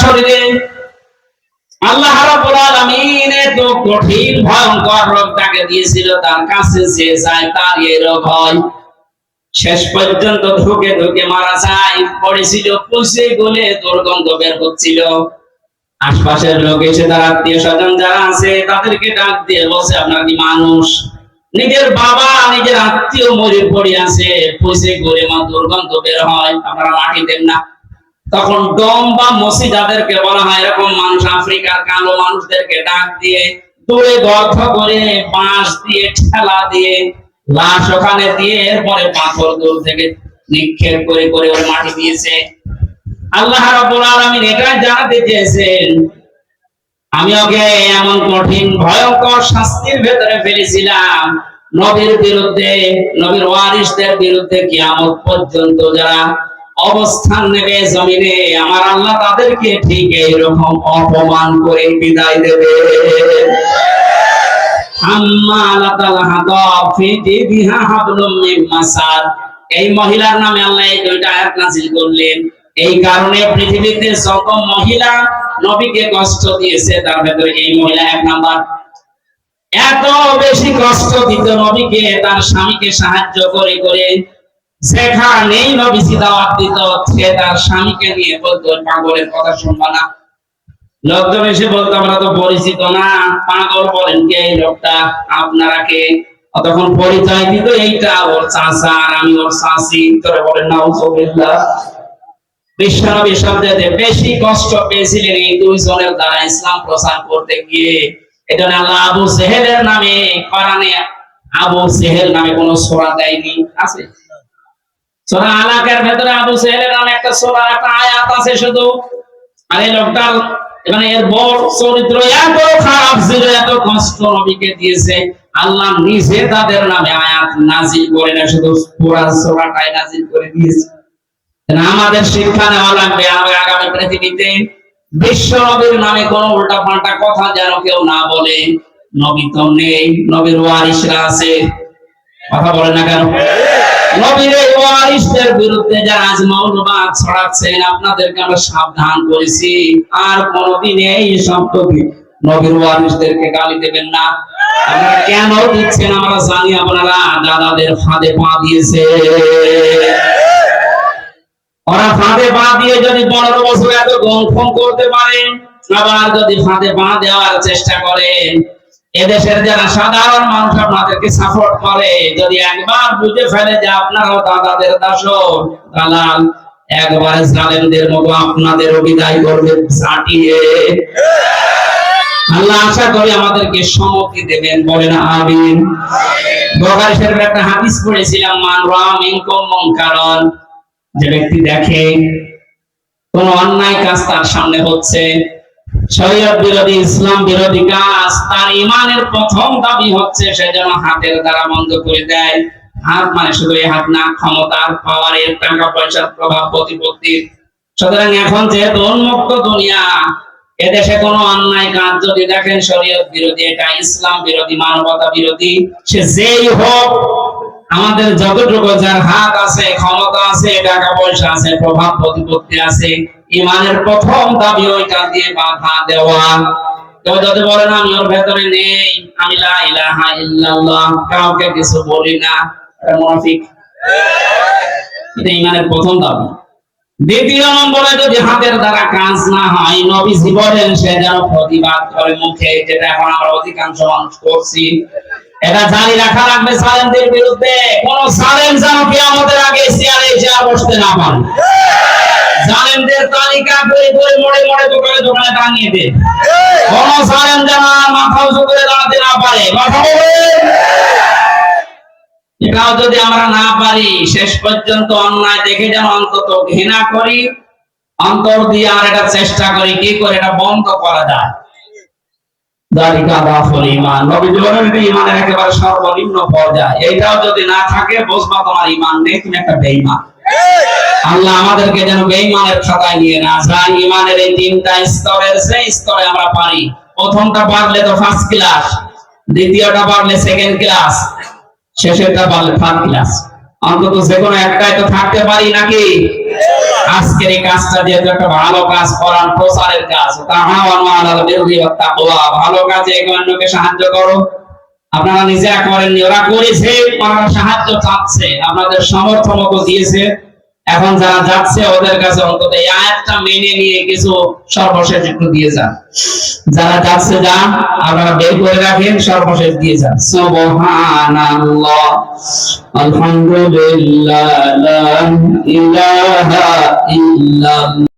শরীরে। আল্লাহ রাব্বুল আলামিন এত কঠিন ভয়ঙ্কর রোগ তাকে দিয়েছিল, তার কাছে যে যায় তার এই রোগ হয়। শেষ পর্যন্ত ধুকে ধুকে মারা যায়। পড়েছিল পুষে গলে দুর্গন্ধ বের হচ্ছিল। আশপাশের লোক এসে তার আত্মীয় স্বজন যারা আছে তাদেরকে ডাক দিয়ে বলছে, আপনার কি মানুষ? নিজের বাবা নিজের আত্মীয় মরে পড়ে আছে, পুষে গলে দুর্গন্ধ বের হয়, আপনারা মাটি দেন না। তখন ডম বা মসি যাদেরকে বলা হয়, এরকম মানুষ আফ্রিকার কালো মানুষদেরকে ডাক দিয়ে দূরে গর্ত করে বাঁশ দিয়ে ঠেলা দিয়ে লাশ ওখানে দিয়ে এরপরে পাথর দূর থেকে নিক্ষেপ করে করে ওর মাটি দিয়েছে। আল্লাহ রাব্বুল আলামিন এটা জানাতে চেয়েছেন, আমি ওকে এমন কঠিন ভয়ঙ্কর শাস্তির ভেতরে ফেলেছিলাম, নবীর বিরুদ্ধে, নবীর ওয়ারিসদের বিরুদ্ধে কিয়ামত পর্যন্ত যারা অবস্থান নেবে জমিনে, আমার আল্লাহ তাদেরকে ঠিক এইরকম অপমান করে বিদায় দেবে। এই মহিলার নামে আল্লাহ এই দুইটা আয়াত নাযিল করলেন। এই কারণে পৃথিবীতে যত মহিলা নবীকে কষ্ট দিয়েছে তার ভেতরে এই মহিলা এক নাম্বার। এত বেশি কষ্ট দিত নবীকে, তার স্বামীকে সাহায্য করে করে যেখানেই নবীজি দাওয়াত দিত সে তার স্বামীকে নিয়ে বলতো, পাগলের কথা শুনবা না। লোকজন এসে বলতো, আমরা তো পরিচিত না, পাগল বলেন কে এই লোকটা, আপনারা কে? তখন পরিচয় দিত, এইটা ওর চাচা আর আমি ওর চাচি। তোরা বলেন নাউজুবিল্লাহ। বিশ্বনবী সবচেয়ে বেশি কষ্ট পেয়েছিলেন এই দুইজনের দ্বারা ইসলাম প্রচার করতে গিয়ে। এজন্য আল্লাহ আবু জেহেলের নামে কোরআনে আবু জেহেল নামে কোন সূরা দেয়নি। আছে সূরা আলাকের ভেতরে আবু জেহেলের নামে একটা সূরা, একটা আয়াত আছে শুধু। আর এই লোকটার মানে এর বড় চরিত্র এত খারাপ ছিল, এত কষ্ট নবীকে দিয়েছে, আল্লাহ নিজে তাদের নামে আয়াত নাযিল করে না, শুধু পুরা সূরাটাই নাযিল করে দিয়েছে। আমাদের শিক্ষা নেওয়া লাগবে, আগামী পৃথিবীতে বিশ্ব নবীর নামে কোন উল্টা পাল্টা কথা যেন কেউ না বলে। নবী তো নেই, নবীর ওয়ারিসরা আছে। কথা বলেন না কেন? নবীর ওয়ারিসদের বিরুদ্ধে যারা আজ মৌলবাদ ছড়াচ্ছেন, আপনাদেরকে আমরা সাবধান করেছি, আর কোনদিন এই সম্পর্কে নবীর ওয়ারিসদেরকে গালি দেবেন না। আপনারা কেন দিচ্ছেন আমরা জানি, আপনারা দাদাদের ফাঁদে পা দিয়েছে। ওরা ফাঁদে পা দিয়ে যদি 15 বছর এত গংফং করতে পারেন, আবার যদি ফাঁদে পা দেওয়ার চেষ্টা করেন, এদেশের যারা সাধারণ মানুষ আপনাদেরকে সাপোর্ট করে, যদি একবার বুঝে ফেলে যে আপনারাও দাদাদের দাসর দালাল, একবারে জালেমদের মতো আপনাদেরও বিদায় করবে ঝাঁটিয়ে। আল্লাহ আশা করি আমাদেরকে সম্মতি দেবেন, বলেন আমিন। বুখারী শরীফের একটা হাদিস পড়েছিলাম, মান রাআ মিনকুম মুনকারান, যে ব্যক্তি দেখে কোন অন্যায় কাজ তার সামনে হচ্ছে, শরীয়ত বিরোধী, ইসলাম বিরোধী কাজ, তার ঈমানের প্রথম দাবি হচ্ছে সে যেন হাতের দ্বারা বন্ধ করে দেয়। হাত মানে শুধু এই হাত না, ক্ষমতার, পাওয়ারের, টাকা পয়সার প্রভাব প্রতিপত্তির। সুতরাং এখন যেহেতু উন্মুক্ত দুনিয়া, এদেশে কোন অন্যায় কাজ যদি দেখেন শরীয়ত বিরোধী, এটা ইসলাম বিরোধী, মানবতা বিরোধী, সে যেই হোক, আমাদের যতটুকু যার হাত আছে, ক্ষমতা আছে, টাকা পয়সা আছে, প্রভাব প্রতিপত্তি আছে, ঈমানের প্রথম দাবি ওইটা দিয়ে বাধা দেওয়া। কেউ যদি বলে না আমি ওর ভেতরে নেই, আমি লা ইলাহা ইল্লাল্লাহ, কাউকে কিছু বলি না, এটা মুনাফিক। এটা ঈমানের প্রথম দাবি। দ্বিতীয় নম্বরে যদি হাতের দ্বারা কাজ না হয়, নবীজি বলেন সে যেন প্রতিবাদ করে মুখে, যেটা এখন আমরা অধিকাংশ মানুষ করছি। এটা জানি রাখা লাগবে জালেমদের বিরুদ্ধে। কোন জালেম যেন কিয়ামতের আগে চেয়ারে চেয়ার বসতে না পারে। জালেমদের তালিকা করে করে মোড়ে মোড়ে দোকানে দোকানে টাঙিয়ে দে। কোন জালেম যেন মাথা উঁচু করে দাঁড়াতে না পারে। কথা বলেন। এটাও যদি আমরা না পারি, শেষ পর্যন্ত অন্যায় দেখে যেন অন্তত ঘৃণা করি, অন্তর দিয়ে আর এটা চেষ্টা করি কি করে এটা বন্ধ করা যায়। ঈমানের একেবারে সর্বনিম্ন পর্যায়ে। এইটাও যদি না থাকে, বুঝবা তোমার ঈমান নেই, তুমি একটা বেঈমান। আল্লাহ আমাদেরকে যেন বেঈমানের খাতায় নিয়ে না যায়। ঈমানের এই তিনটা স্তরের যে স্তরে আমরা পারি, প্রথমটা পারলে তো ফার্স্ট ক্লাস, দ্বিতীয়টা পারলে সেকেন্ড ক্লাস, শেষেরটা পারলে থার্ড ক্লাস। অন্তত যে কোনো একটাই তো থাকতে পারি নাকি? আজকের এই কাজটা যেহেতু একটা ভালো কাজ, করার প্রচারের কাজ, তাআওয়ানু আলাল বিররি ওয়াত তাকওয়া, ভালো কাজে একে অন্যকে সাহায্য করো। আপনারা নিজেরা করেননি, ওরা করেছে, ওরা সাহায্য চাচ্ছে, আপনাদের সমর্থন মতো দিয়েছে। এখন যারা যাচ্ছে ওদের কাছে অন্তত এই আয়াতটা মেনে নিয়ে কিছু সর্বশেষ একটু দিয়ে যান। যারা যাচ্ছে যান, আপনারা বের করে রাখেন, সর্বশেষ দিয়ে যান। সুবহানাল্লাহ, আলহামদুলিল্লাহ, লা ইলাহা ইল্লাল্লাহ।